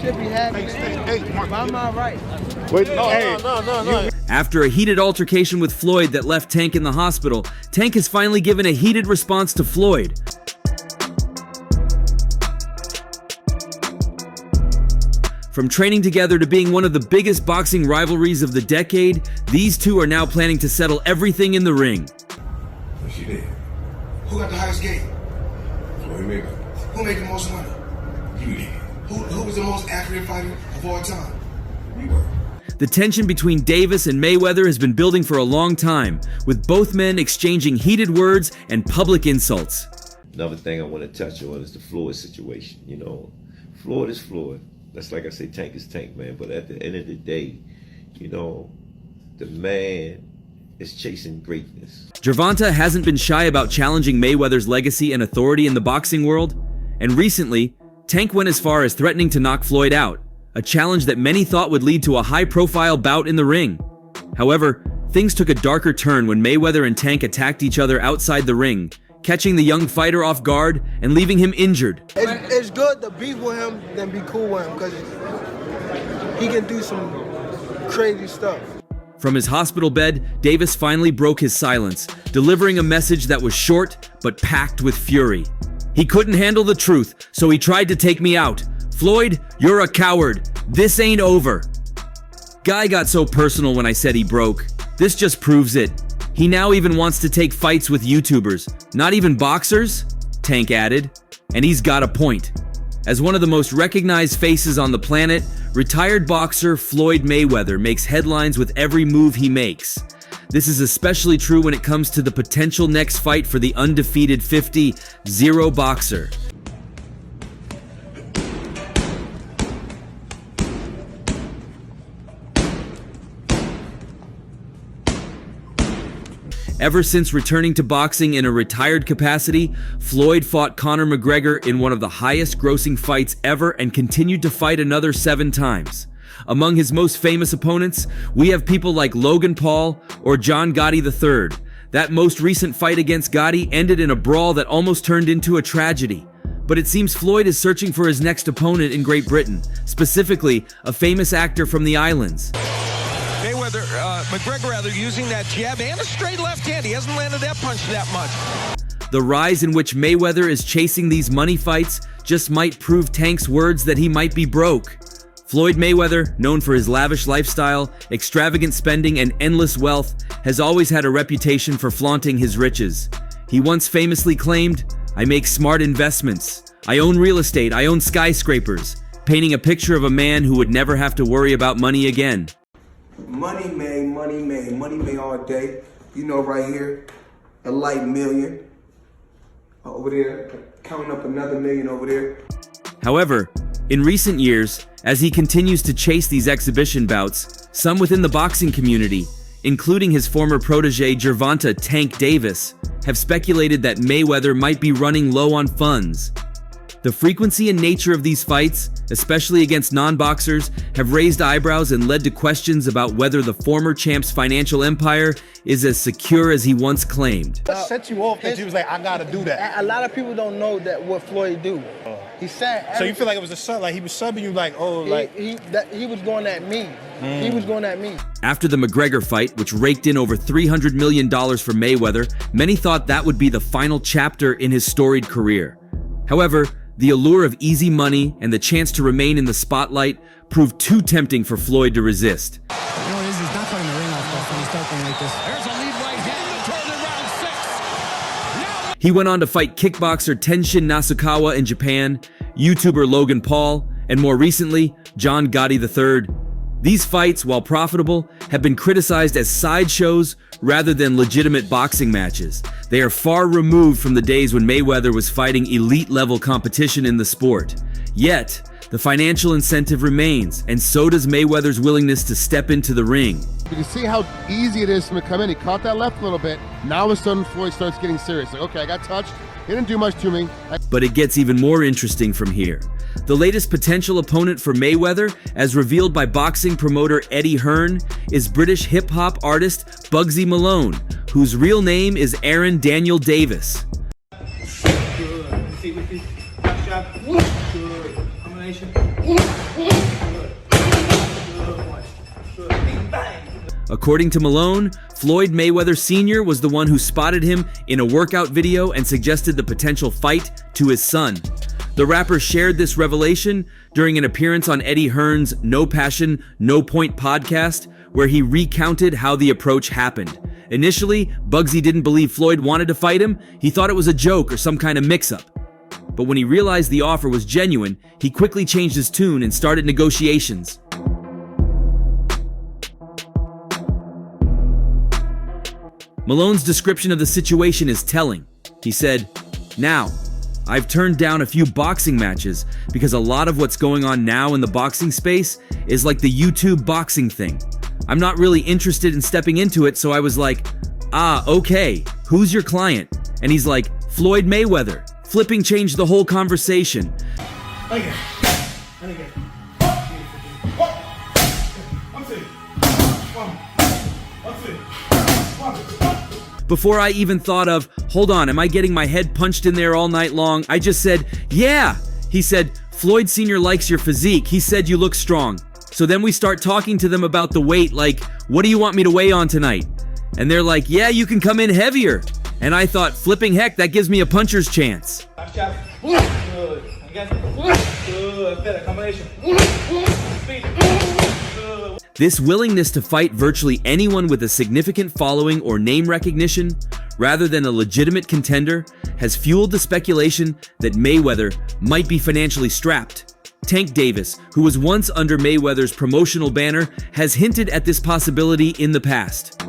should be happy. Why am I right? Wait, no. After a heated altercation with Floyd that left Tank in the hospital, Tank has finally given a heated response to Floyd. From training together to being one of the biggest boxing rivalries of the decade, these two are now planning to settle everything in the ring. What you did? Who got the highest game? Floyd Mayweather. Who made the most money? You did. Who was the most accurate fighter of all time? You were. The tension between Davis and Mayweather has been building for a long time, with both men exchanging heated words and public insults. Another thing I want to touch on is the Floyd situation. You know, Floyd is Floyd. That's like I say, Tank is Tank, man. But at the end of the day, you know, the man is chasing greatness. Gervonta hasn't been shy about challenging Mayweather's legacy and authority in the boxing world, and recently, Tank went as far as threatening to knock Floyd out, a challenge that many thought would lead to a high-profile bout in the ring. However, things took a darker turn when Mayweather and Tank attacked each other outside the ring, catching the young fighter off guard and leaving him injured. It's good to beef with him than be cool with him because he can do some crazy stuff. From his hospital bed, Davis finally broke his silence, delivering a message that was short but packed with fury. He couldn't handle the truth, so he tried to take me out. Floyd, you're a coward. This ain't over. Guy got so personal when I said he broke. This just proves it. He now even wants to take fights with YouTubers. Not even boxers? Tank added. And he's got a point. As one of the most recognized faces on the planet, retired boxer Floyd Mayweather makes headlines with every move he makes. This is especially true when it comes to the potential next fight for the undefeated 50-0 boxer. Ever since returning to boxing in a retired capacity, Floyd fought Conor McGregor in one of the highest grossing fights ever and continued to fight another 7 times. Among his most famous opponents, we have people like Logan Paul or John Gotti III. That most recent fight against Gotti ended in a brawl that almost turned into a tragedy. But it seems Floyd is searching for his next opponent in Great Britain, specifically a famous actor from the islands. McGregor using that jab and a straight left hand. He hasn't landed that punch that much. The rise in which Mayweather is chasing these money fights just might prove Tank's words that he might be broke. Floyd Mayweather, known for his lavish lifestyle, extravagant spending, and endless wealth, has always had a reputation for flaunting his riches. He once famously claimed, "I make smart investments. I own real estate. I own skyscrapers," painting a picture of a man who would never have to worry about money again. Money made all day. You know, right here, a light million. Over there, counting up another million over there. However, in recent years, as he continues to chase these exhibition bouts, some within the boxing community, including his former protege Gervonta Tank Davis, have speculated that Mayweather might be running low on funds. The frequency and nature of these fights, especially against non-boxers, have raised eyebrows and led to questions about whether the former champ's financial empire is as secure as he once claimed. What set you off that you was like, I gotta do that? A lot of people don't know that what Floyd do. He said. So you feel like it was a sub, like he was subbing you, like, oh, like he was going at me. He was going at me. After the McGregor fight, which raked in over $300 million for Mayweather, many thought that would be the final chapter in his storied career. However, the allure of easy money and the chance to remain in the spotlight proved too tempting for Floyd to resist. You know what it is? He's not cutting the ring off when he starts going like this. There's a lead right hand in round 6. Now He went on to fight kickboxer Tenshin Nasukawa in Japan, YouTuber Logan Paul, and more recently, John Gotti III. These fights, while profitable, have been criticized as sideshows rather than legitimate boxing matches. They are far removed from the days when Mayweather was fighting elite-level competition in the sport. Yet, the financial incentive remains, and so does Mayweather's willingness to step into the ring. You can see how easy it is for him to come in. He caught that left a little bit. Now all of a sudden, Floyd starts getting serious. Like, okay, I got touched. He didn't do much to me. But it gets even more interesting from here. The latest potential opponent for Mayweather, as revealed by boxing promoter Eddie Hearn, is British hip-hop artist Bugzy Malone, whose real name is Aaron Daniel Davis. Good. See with this shot. Good. Combination. According to Malone, Floyd Mayweather Sr. was the one who spotted him in a workout video and suggested the potential fight to his son. The rapper shared this revelation during an appearance on Eddie Hearn's No Passion, No Point podcast, where he recounted how the approach happened. Initially, Bugzy didn't believe Floyd wanted to fight him. He thought it was a joke or some kind of mix-up. But when he realized the offer was genuine, he quickly changed his tune and started negotiations. Malone's description of the situation is telling. He said, "Now, I've turned down a few boxing matches because a lot of what's going on now in the boxing space is like the YouTube boxing thing. I'm not really interested in stepping into it, so I was like, okay, who's your client?" And he's like, "Floyd Mayweather." Flipping changed the whole conversation. Before I even thought of, hold on, am I getting my head punched in there all night long? I just said, yeah. He said, "Floyd Sr. likes your physique. He said you look strong." So then we start talking to them about the weight, like, "What do you want me to weigh on tonight?" And they're like, "Yeah, you can come in heavier." And I thought, flipping heck, that gives me a puncher's chance. This willingness to fight virtually anyone with a significant following or name recognition, rather than a legitimate contender, has fueled the speculation that Mayweather might be financially strapped. Tank Davis, who was once under Mayweather's promotional banner, has hinted at this possibility in the past.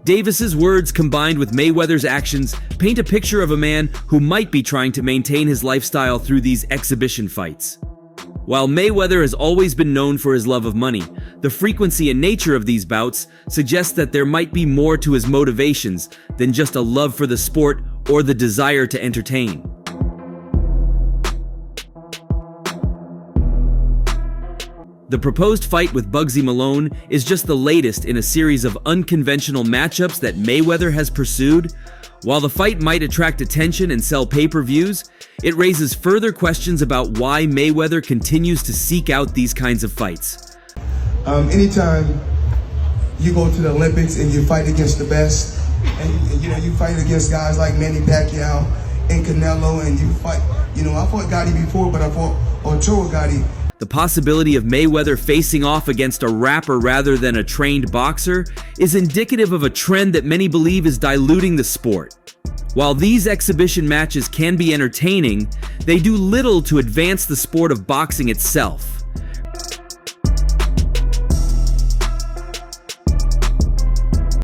Davis's words combined with Mayweather's actions paint a picture of a man who might be trying to maintain his lifestyle through these exhibition fights. While Mayweather has always been known for his love of money, the frequency and nature of these bouts suggests that there might be more to his motivations than just a love for the sport or the desire to entertain. The proposed fight with Bugzy Malone is just the latest in a series of unconventional matchups that Mayweather has pursued. While the fight might attract attention and sell pay-per-views, it raises further questions about why Mayweather continues to seek out these kinds of fights. Anytime you go to the Olympics and you fight against the best, and you fight against guys like Manny Pacquiao and Canelo, and you fight, I fought Gotti before, but I fought Arturo Gotti. The possibility of Mayweather facing off against a rapper rather than a trained boxer is indicative of a trend that many believe is diluting the sport. While these exhibition matches can be entertaining, they do little to advance the sport of boxing itself.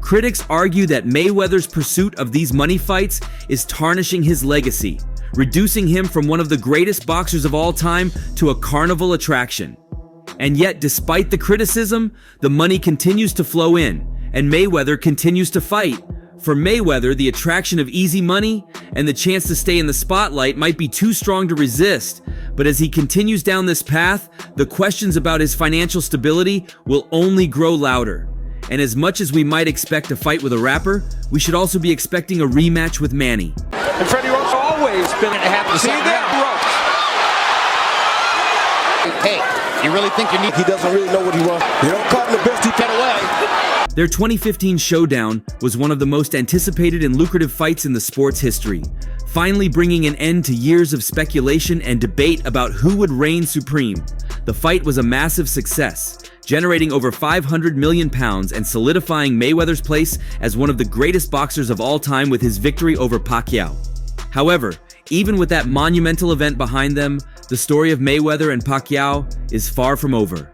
Critics argue that Mayweather's pursuit of these money fights is tarnishing his legacy, reducing him from one of the greatest boxers of all time to a carnival attraction. And yet, despite the criticism, the money continues to flow in, and Mayweather continues to fight. For Mayweather, the attraction of easy money and the chance to stay in the spotlight might be too strong to resist, but as he continues down this path, the questions about his financial stability will only grow louder. And as much as we might expect a fight with a rapper, we should also be expecting a rematch with Manny. And Freddie Roach always been to have to see that Roach. Hey, you really think you need? He doesn't really know what he wants. You don't call him the best. He Get away. Their 2015 showdown was one of the most anticipated and lucrative fights in the sport's history, finally bringing an end to years of speculation and debate about who would reign supreme. The fight was a massive success, generating over £500 million and solidifying Mayweather's place as one of the greatest boxers of all time with his victory over Pacquiao. However, even with that monumental event behind them, the story of Mayweather and Pacquiao is far from over.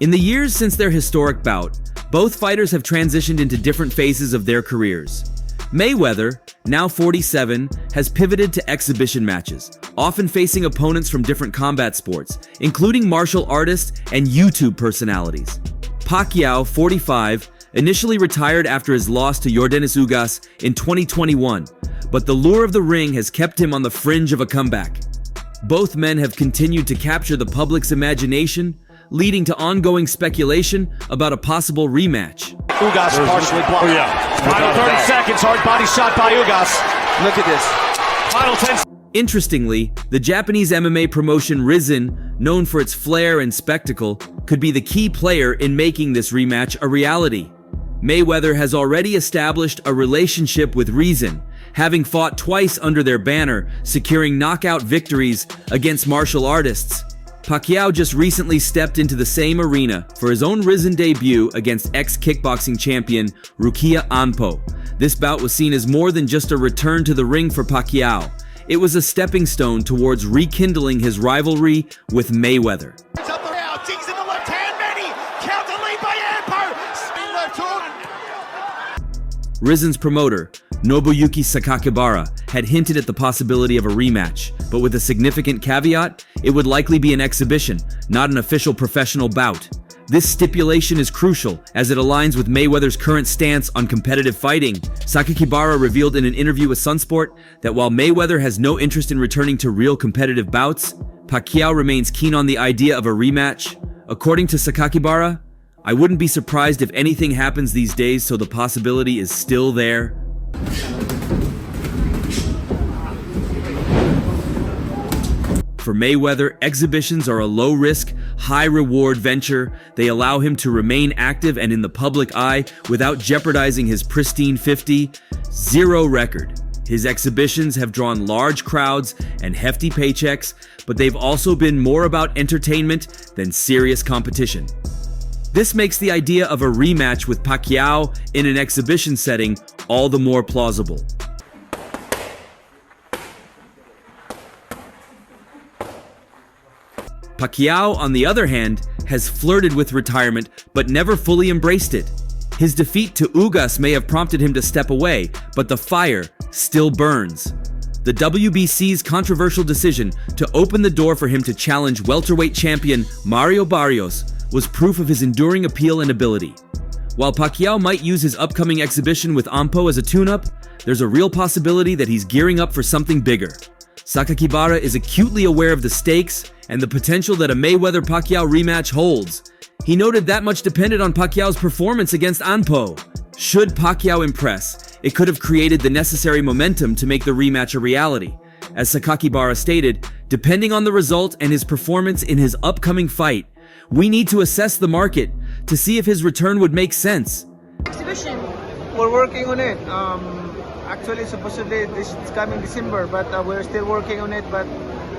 In the years since their historic bout, both fighters have transitioned into different phases of their careers. Mayweather, now 47, has pivoted to exhibition matches, often facing opponents from different combat sports, including martial artists and YouTube personalities. Pacquiao, 45, initially retired after his loss to Yordenis Ugas in 2021, but the lure of the ring has kept him on the fringe of a comeback. Both men have continued to capture the public's imagination, leading to ongoing speculation about a possible rematch. Ugas partially blocked. Oh, yeah. Final 30 seconds. Hard body shot by Ugas. Look at this. Final 10. Interestingly, the Japanese MMA promotion Rizin, known for its flair and spectacle, could be the key player in making this rematch a reality. Mayweather has already established a relationship with Rizin, having fought twice under their banner, securing knockout victories against martial artists. Pacquiao just recently stepped into the same arena for his own Rizin debut against ex-kickboxing champion Rukia Anpo. This bout was seen as more than just a return to the ring for Pacquiao. It was a stepping stone towards rekindling his rivalry with Mayweather. Jigs in the left hand, Manny. Counter lead by Anpo. Spin left hook. Rizin's promoter, Nobuyuki Sakakibara, had hinted at the possibility of a rematch, but with a significant caveat, it would likely be an exhibition, not an official professional bout. This stipulation is crucial as it aligns with Mayweather's current stance on competitive fighting. Sakakibara revealed in an interview with Sunsport that while Mayweather has no interest in returning to real competitive bouts, Pacquiao remains keen on the idea of a rematch. According to Sakakibara, "I wouldn't be surprised if anything happens these days, so the possibility is still there." For Mayweather, exhibitions are a low-risk, high-reward venture. They allow him to remain active and in the public eye without jeopardizing his pristine 50-0 record. His exhibitions have drawn large crowds and hefty paychecks, but they've also been more about entertainment than serious competition. This makes the idea of a rematch with Pacquiao in an exhibition setting all the more plausible. Pacquiao, on the other hand, has flirted with retirement but never fully embraced it. His defeat to Ugas may have prompted him to step away, but the fire still burns. The WBC's controversial decision to open the door for him to challenge welterweight champion Mario Barrios was proof of his enduring appeal and ability. While Pacquiao might use his upcoming exhibition with Anpo as a tune-up, there's a real possibility that he's gearing up for something bigger. Sakakibara is acutely aware of the stakes and the potential that a Mayweather-Pacquiao rematch holds. He noted that much depended on Pacquiao's performance against Anpo. Should Pacquiao impress, it could have created the necessary momentum to make the rematch a reality. As Sakakibara stated, depending on the result and his performance in his upcoming fight, we need to assess the market to see if his return would make sense. Exhibition. We're working on it. Actually, supposedly this is coming December, but we're still working on it, but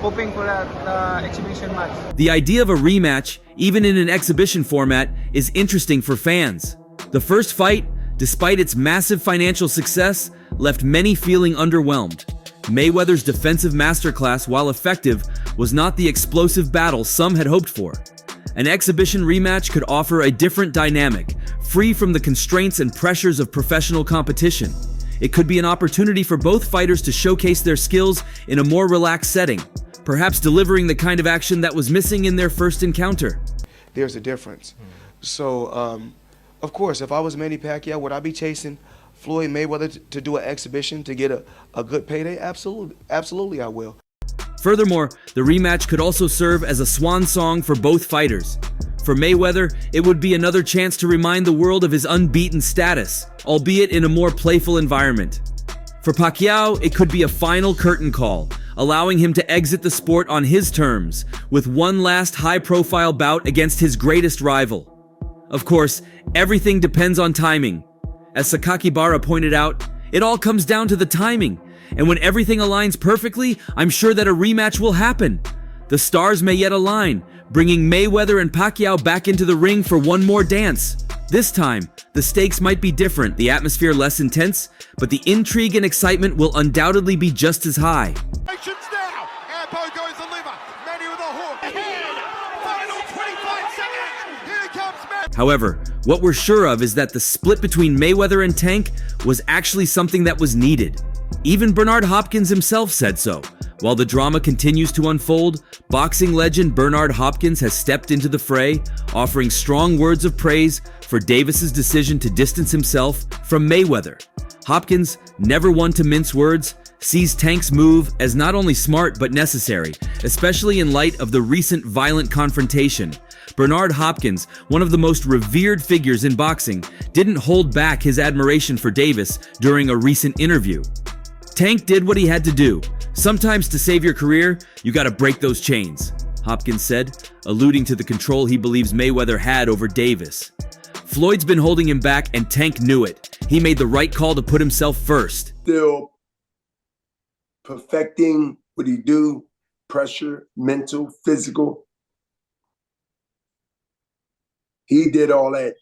hoping for that exhibition match. The idea of a rematch, even in an exhibition format, is interesting for fans. The first fight, despite its massive financial success, left many feeling underwhelmed. Mayweather's defensive masterclass, while effective, was not the explosive battle some had hoped for. An exhibition rematch could offer a different dynamic, free from the constraints and pressures of professional competition. It could be an opportunity for both fighters to showcase their skills in a more relaxed setting, perhaps delivering the kind of action that was missing in their first encounter. There's a difference. So, of course, if I was Manny Pacquiao, would I be chasing Floyd Mayweather to do an exhibition to get a good payday? Absolutely I will. Furthermore, the rematch could also serve as a swan song for both fighters. For Mayweather, it would be another chance to remind the world of his unbeaten status, albeit in a more playful environment. For Pacquiao, it could be a final curtain call, allowing him to exit the sport on his terms, with one last high-profile bout against his greatest rival. Of course, everything depends on timing. As Sakakibara pointed out, it all comes down to the timing, and when everything aligns perfectly, I'm sure that a rematch will happen. The stars may yet align, bringing Mayweather and Pacquiao back into the ring for one more dance. This time, the stakes might be different, the atmosphere less intense, but the intrigue and excitement will undoubtedly be just as high. Now, Anpo goes the liver, Manny with a hook, ahead, final 25 seconds, here comes Manny. However, what we're sure of is that the split between Mayweather and Tank was actually something that was needed. Even Bernard Hopkins himself said so. While the drama continues to unfold, boxing legend Bernard Hopkins has stepped into the fray, offering strong words of praise for Davis's decision to distance himself from Mayweather. Hopkins, never one to mince words, sees Tank's move as not only smart but necessary, especially in light of the recent violent confrontation. Bernard Hopkins, one of the most revered figures in boxing, didn't hold back his admiration for Davis during a recent interview. Tank did what he had to do. Sometimes to save your career, you gotta break those chains, Hopkins said, alluding to the control he believes Mayweather had over Davis. Floyd's been holding him back and Tank knew it. He made the right call to put himself first. Still perfecting what he do, pressure, mental, physical. He did all that,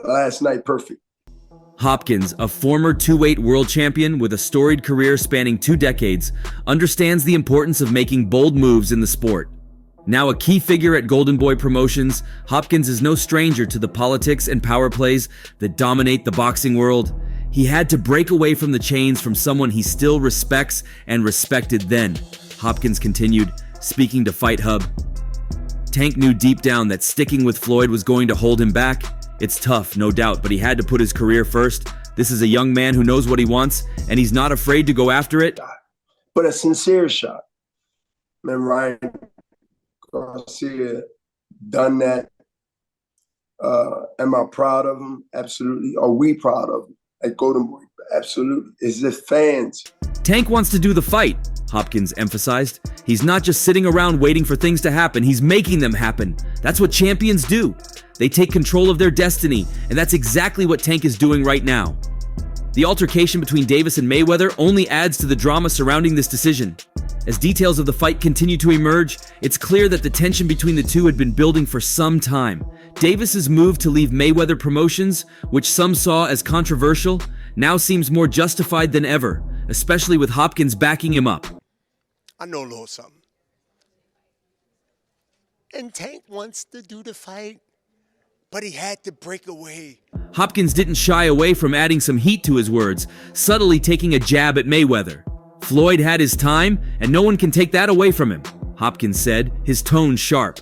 last night perfect. Hopkins, a former 2-weight world champion with a storied career spanning 2 decades, understands the importance of making bold moves in the sport. Now a key figure at Golden Boy Promotions, Hopkins is no stranger to the politics and power plays that dominate the boxing world. He had to break away from the chains from someone he still respects and respected then, Hopkins continued, speaking to Fight Hub. Tank knew deep down that sticking with Floyd was going to hold him back. It's tough, no doubt, but he had to put his career first. This is a young man who knows what he wants, and he's not afraid to go after it. But a sincere shot. Man, Ryan Garcia done that. Am I proud of him? Absolutely. Are we proud of him at Golden Boy? Absolutely. Is this fans? Tank wants to do the fight, Hopkins emphasized. He's not just sitting around waiting for things to happen, he's making them happen. That's what champions do. They take control of their destiny, and that's exactly what Tank is doing right now. The altercation between Davis and Mayweather only adds to the drama surrounding this decision. As details of the fight continue to emerge, it's clear that the tension between the two had been building for some time. Davis's move to leave Mayweather Promotions, which some saw as controversial, now seems more justified than ever, especially with Hopkins backing him up. I know a little something. And Tank wants to do the fight, but he had to break away. Hopkins didn't shy away from adding some heat to his words, subtly taking a jab at Mayweather. Floyd had his time, and no one can take that away from him, Hopkins said, his tone sharp.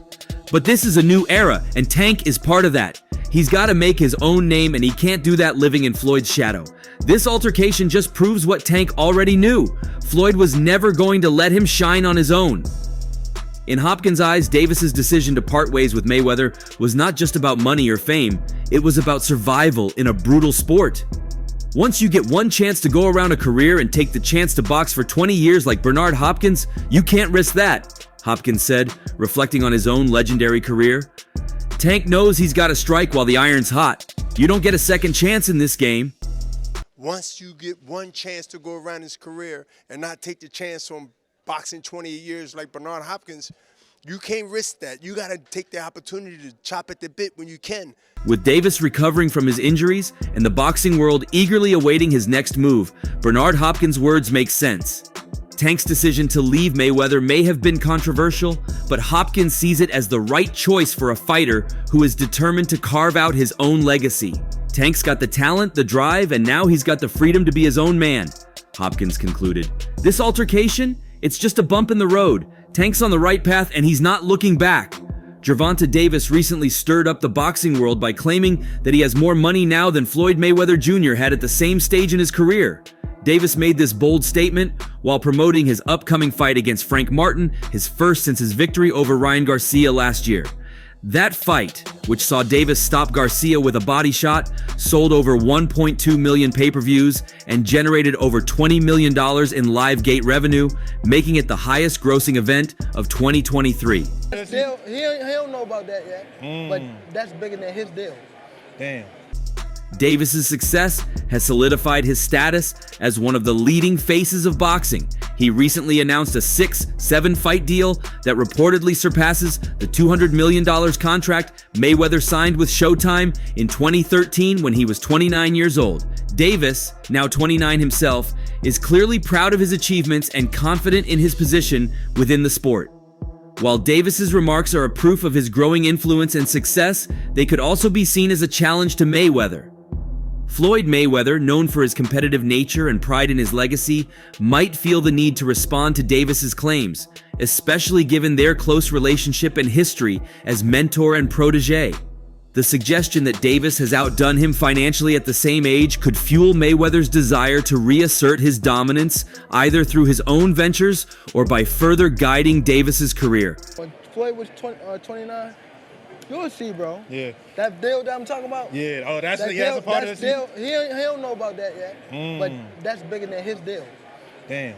But this is a new era, and Tank is part of that. He's got to make his own name, and he can't do that living in Floyd's shadow. This altercation just proves what Tank already knew. Floyd was never going to let him shine on his own. In Hopkins' eyes, Davis's decision to part ways with Mayweather was not just about money or fame, it was about survival in a brutal sport. Once you get one chance to go around a career and take the chance to box for 20 years like Bernard Hopkins, you can't risk that, Hopkins said, reflecting on his own legendary career. Tank knows he's got to strike while the iron's hot. You don't get a second chance in this game. Once you get one chance to go around his career and not take the chance on boxing 20 years like Bernard Hopkins, you can't risk that. You got to take the opportunity to chop at the bit when you can. With Davis recovering from his injuries and the boxing world eagerly awaiting his next move, Bernard Hopkins' words make sense. Tank's decision to leave Mayweather may have been controversial, but Hopkins sees it as the right choice for a fighter who is determined to carve out his own legacy. Tank's got the talent, the drive, and now he's got the freedom to be his own man, Hopkins concluded. This altercation? It's just a bump in the road. Tank's on the right path and he's not looking back. Gervonta Davis recently stirred up the boxing world by claiming that he has more money now than Floyd Mayweather Jr. had at the same stage in his career. Davis made this bold statement while promoting his upcoming fight against Frank Martin, his first since his victory over Ryan Garcia last year. That fight, which saw Davis stop Garcia with a body shot, sold over 1.2 million pay-per-views and generated over $20 million in live gate revenue, making it the highest grossing event of 2023. He don't know about that yet, but that's bigger than his deal. Damn. Davis's success has solidified his status as one of the leading faces of boxing. He recently announced a 6-7 fight deal that reportedly surpasses the $200 million contract Mayweather signed with Showtime in 2013 when he was 29 years old. Davis, now 29 himself, is clearly proud of his achievements and confident in his position within the sport. While Davis's remarks are a proof of his growing influence and success, they could also be seen as a challenge to Mayweather. Floyd Mayweather, known for his competitive nature and pride in his legacy, might feel the need to respond to Davis's claims, especially given their close relationship and history as mentor and protege. The suggestion that Davis has outdone him financially at the same age could fuel Mayweather's desire to reassert his dominance, either through his own ventures or by further guiding Davis's career. When Floyd was 29, You'll see, bro. Yeah. That deal that I'm talking about. Yeah. Oh, that's That a, yeah, that's a part that's of it. deal. He don't know about that yet. But that's bigger than his deal. Damn.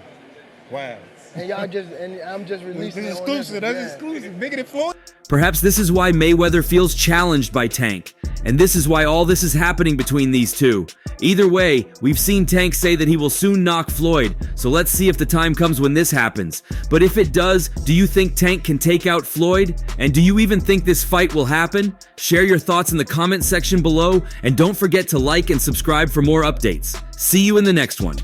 Wow. And I'm just releasing This is it on exclusive. this. That's exclusive. Bigger than Floyd. Perhaps this is why Mayweather feels challenged by Tank, and this is why all this is happening between these two. Either way, we've seen Tank say that he will soon knock Floyd, so let's see if the time comes when this happens. But if it does, do you think Tank can take out Floyd? And do you even think this fight will happen? Share your thoughts in the comment section below, and don't forget to like and subscribe for more updates. See you in the next one.